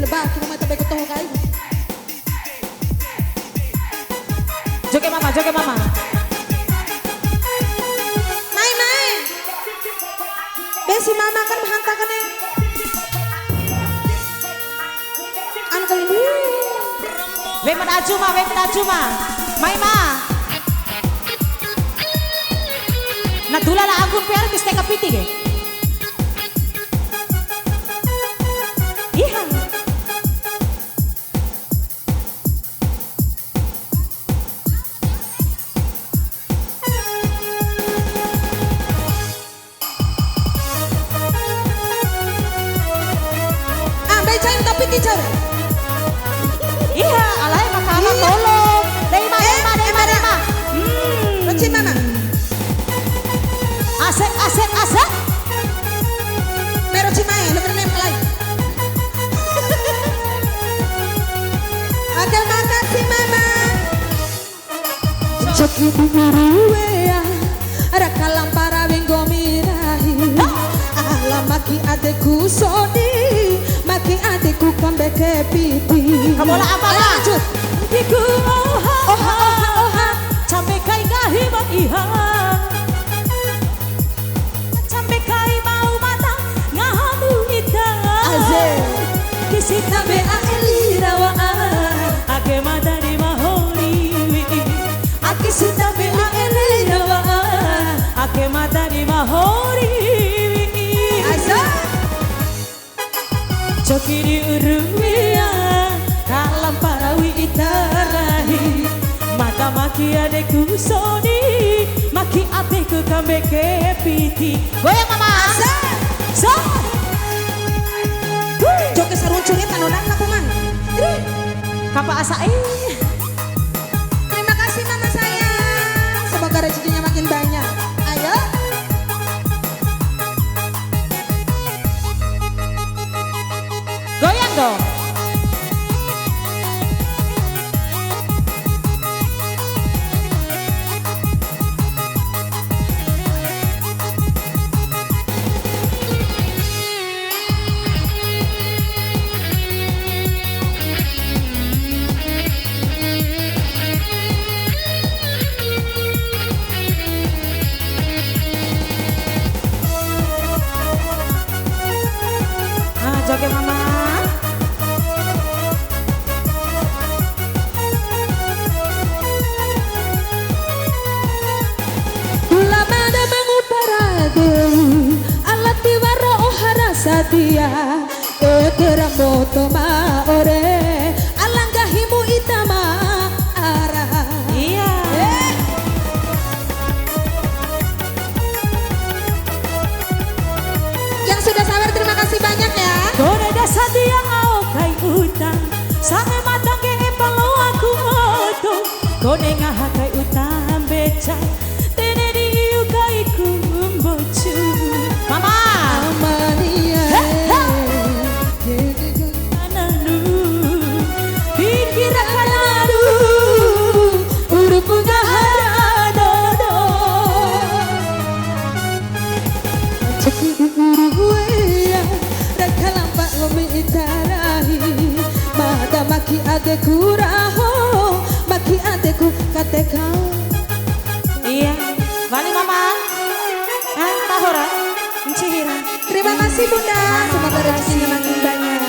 lebah cuma mata bego toh kai. Joget mama, joget mama. Mai. Besi mama kan menghantarkannya. Anu kali ini. We menaju ma. Mai ma. Nah tulala agung piar artis teka piti ge. Iya. Becain tapi teacher. Iya, alay makanan tolong. Deima. Roci mama. Asek. Meroci mae, lu bener kelai. Oke, makasih mama. Joki buruwe ya, rakalam para winggo mirahi. Alamaki adekku sodi. Maki adikku kambe ke piti. Kamu lah apa lah? Lanjut. Iku oha sampai kai gahi mau iha. Sampai kai mau mata ngahamu ita. Aze. Kisita be aelira wa ake mata di mahori. Akisita be aelira wa ake mata di mahori. Jokiri urumia kalam parawi itarahi mata maki adekku soni maki adekku kambe ke piti goyang mama so joke sarung cungit anodan apa man kapa asa terima kasih mama sayang semoga rezekinya makin banyak ayo. Goyang dong. Joget mama. Lamada menguparade alat tiwara ohara satia ekera moto ma ore alanggahimu itama ara. Iya. Yang sudah sabar terima kasih banyak ya. Kone dasa dia au kai utang sange matang ge palo aku oto kone ngaha kai utang beca tene diu kai kumbocu mama Amania kananu pikir kananu urup ngahara dodo maki adekku raho maki adekku kate kau. iya balik mama tahora encihira Terima kasih bunda semoga rezekinya makin banyak.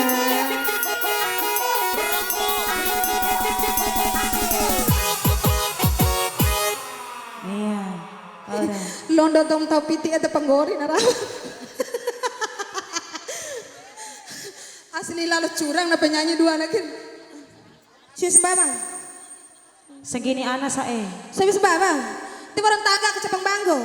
iya ora Londo tong tau piti ada penggori nara. Asli lalu curang na penyanyi dua nakin. Sis babang. segini anak sae Sabis babang. Ti orang taga ke Cepang Banggo.